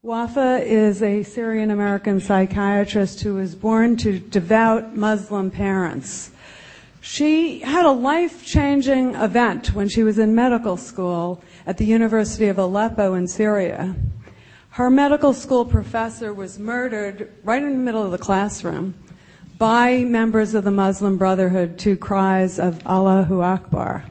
Wafaa is a Syrian-American psychiatrist who was born to devout Muslim parents. She had a life-changing event when she was in medical school at the University of Aleppo in Syria. Her medical school professor was murdered right in the middle of the classroom by members of the Muslim Brotherhood to cries of Allahu Akbar.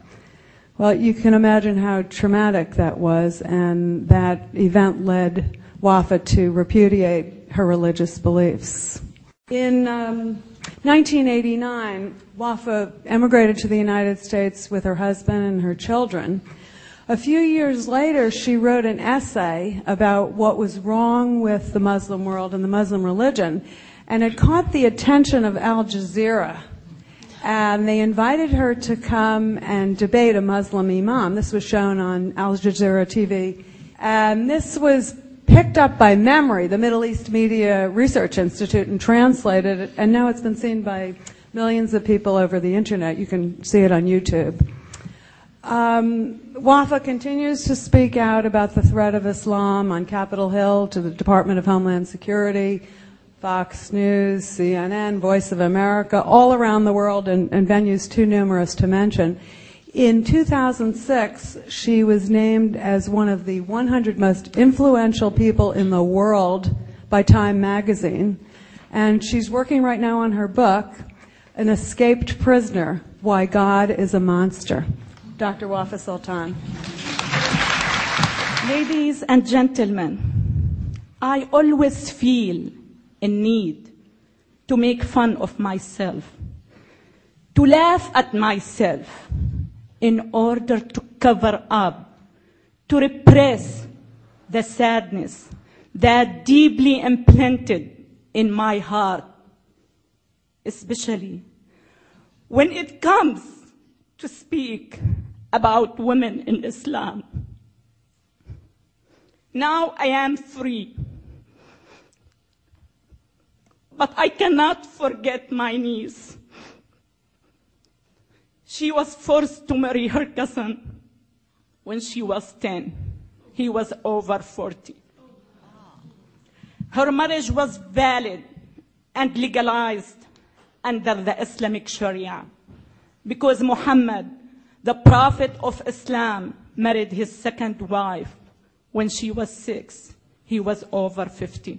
Well, you can imagine how traumatic that was, and that event led Wafaa to repudiate her religious beliefs. In 1989, Wafaa emigrated to the United States with her husband and her children. A few years later, she wrote an essay about what was wrong with the Muslim world and the Muslim religion, and it caught the attention of Al Jazeera. And they invited her to come and debate a Muslim imam. This was shown on Al Jazeera TV. And this was picked up by Memory, the Middle East Media Research Institute, and translated, and now it's been seen by millions of people over the internet. You can see it on YouTube. Wafaa continues to speak out about the threat of Islam on Capitol Hill to the Department of Homeland Security, Fox News, CNN, Voice of America, all around the world, and venues too numerous to mention. In 2006, she was named as one of the 100 most influential people in the world by Time magazine. And she's working right now on her book, An Escaped Prisoner, Why God is a Monster. Dr. Wafaa Sultan. Ladies and gentlemen, I always feel a need to make fun of myself, to laugh at myself, in order to cover up, to repress the sadness that deeply implanted in my heart, especially when it comes to speak about women in Islam. Now I am free, but I cannot forget my niece. She was forced to marry her cousin when she was 10. He was over 40. Her marriage was valid and legalized under the Islamic Sharia because Muhammad, the Prophet of Islam, married his second wife when she was 6. He was over 50.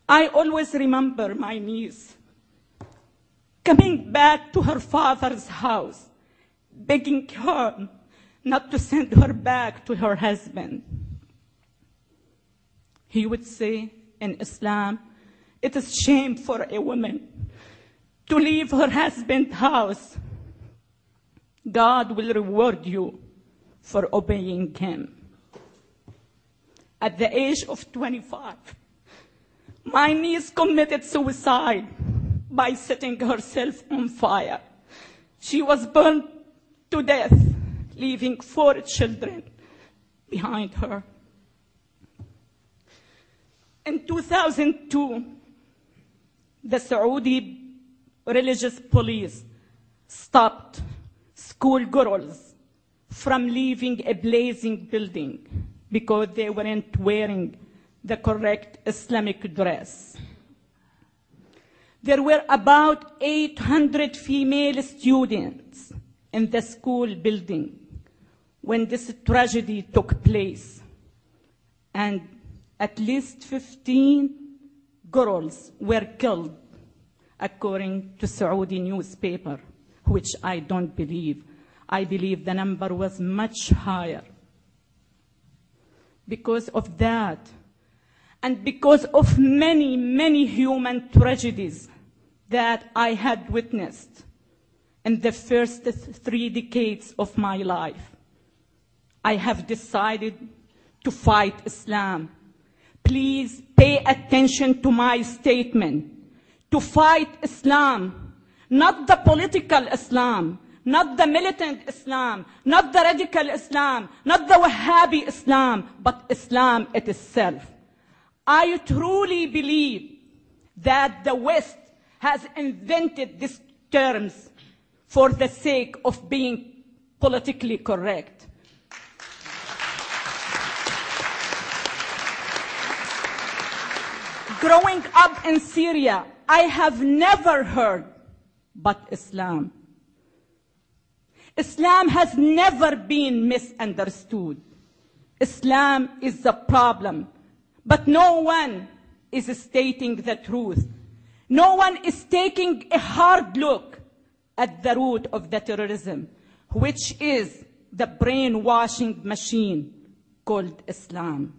I always remember my niece coming back to her father's house, begging her not to send her back to her husband. He would say, in Islam, it is shame for a woman to leave her husband's house. God will reward you for obeying him. At the age of 25, my niece committed suicide by setting herself on fire. She was burned to death, leaving 4 children behind her. In 2002, the Saudi religious police stopped schoolgirls from leaving a blazing building because they weren't wearing the correct Islamic dress. There were about 800 female students in the school building when this tragedy took place, and at least 15 girls were killed, according to Saudi newspaper, which I don't believe. I believe the number was much higher. Because of that, and because of many, many human tragedies that I had witnessed in the first 3 decades of my life, I have decided to fight Islam. Please pay attention to my statement. To fight Islam, not the political Islam, not the militant Islam, not the radical Islam, not the Wahhabi Islam, but Islam itself. I truly believe that the West has invented these terms for the sake of being politically correct. Growing up in Syria, I have never heard but Islam. Islam has never been misunderstood. Islam is the problem, but no one is stating the truth. No one is taking a hard look at the root of the terrorism, which is the brainwashing machine called Islam.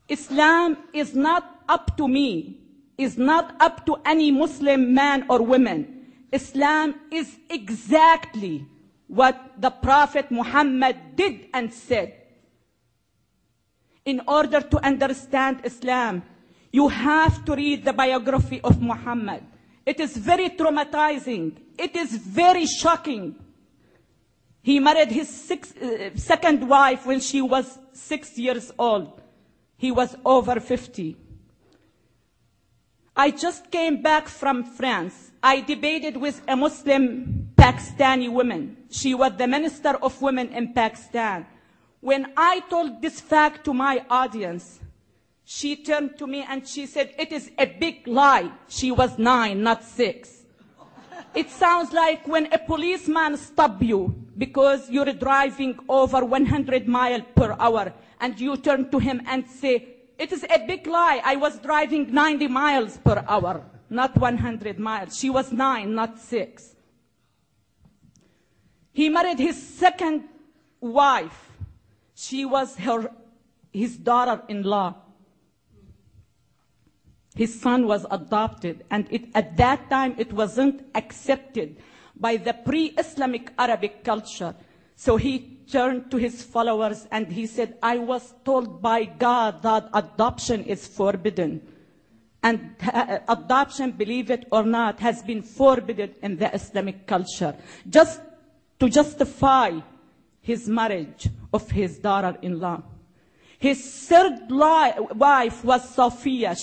Islam is not up to me, is not up to any Muslim man or woman. Islam is exactly what the Prophet Muhammad did and said. In order to understand Islam, you have to read the biography of Muhammad. It is very traumatizing. It is very shocking. He married his second wife when she was 6 years old. He was over 50. I just came back from France. I debated with a Muslim Pakistani woman. She was the Minister of Women in Pakistan. When I told this fact to my audience, she turned to me and she said, "It is a big lie." She was 9, not 6. It sounds like when a policeman stops you because you're driving over 100 miles per hour and you turn to him and say, "It is a big lie. I was driving 90 miles per hour, not 100 miles. She was 9, not 6. He married his second wife. She was his daughter-in-law. His son was adopted, and at that time it wasn't accepted by the pre-Islamic Arabic culture. So he turned to his followers and he said, "I was told by God that adoption is forbidden. And adoption, believe it or not, has been forbidden in the Islamic culture, just to justify his marriage of his daughter-in-law." His third wife was Safiya.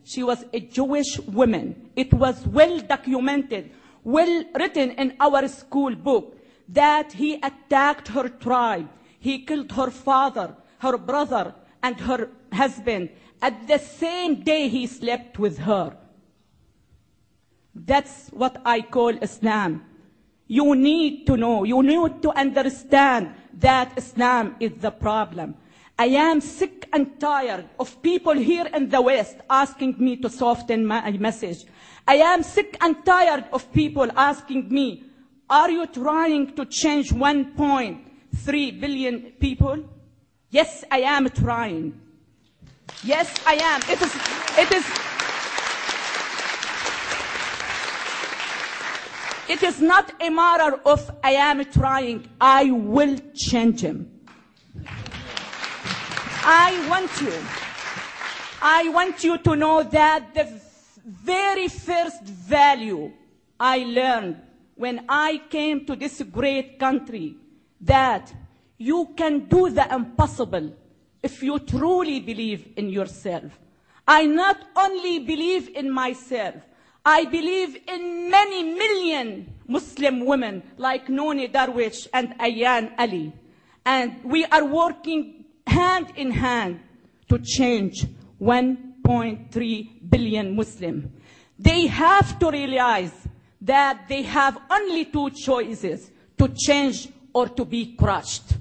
She was a Jewish woman. It was well documented, well written in our school book, that he attacked her tribe. He killed her father, her brother, and her husband at the same day he slept with her. That's what I call Islam. You need to know, you need to understand that Islam is the problem. I am sick and tired of people here in the West asking me to soften my message. I am sick and tired of people asking me, "Are you trying to change 1.3 billion people?" Yes, I am trying. Yes, I am. It is not a matter of I am trying. I will change him. I want you to know that the very first value I learned when I came to this great country, that you can do the impossible if you truly believe in yourself. I not only believe in myself, I believe in many million Muslim women like Nooni Darwish and Ayan Ali. And we are working hand in hand to change 1.3 billion Muslims. They have to realize that they have only two choices: to change or to be crushed.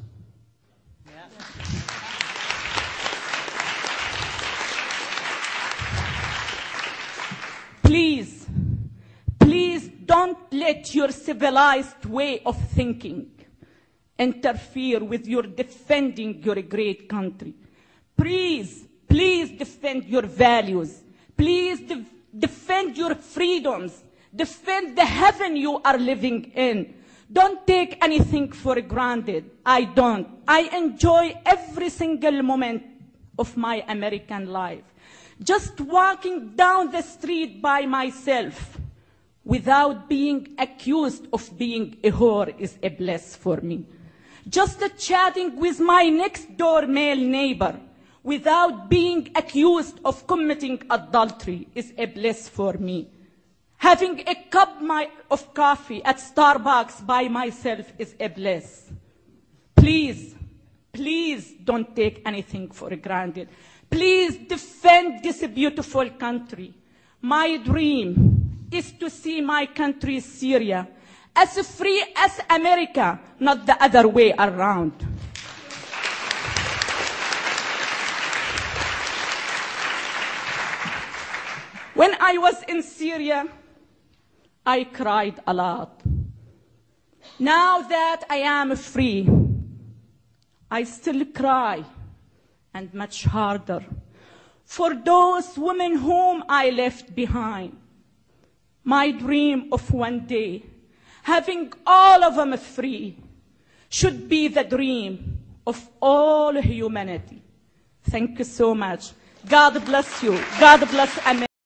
Please, please don't let your civilized way of thinking interfere with your defending your great country. Please, please defend your values. Please defend your freedoms. Defend the heaven you are living in. Don't take anything for granted. I don't. I enjoy every single moment of my American life. Just walking down the street by myself without being accused of being a whore is a bliss for me. Just chatting with my next door male neighbor without being accused of committing adultery is a bliss for me. Having a cup of coffee at Starbucks by myself is a bliss. Please, please don't take anything for granted. Please defend this beautiful country. My dream is to see my country, Syria, as free as America, not the other way around. When I was in Syria, I cried a lot. Now that I am free, I still cry, and much harder, for those women whom I left behind. My dream of one day, having all of them free, should be the dream of all humanity. Thank you so much. God bless you. God bless America.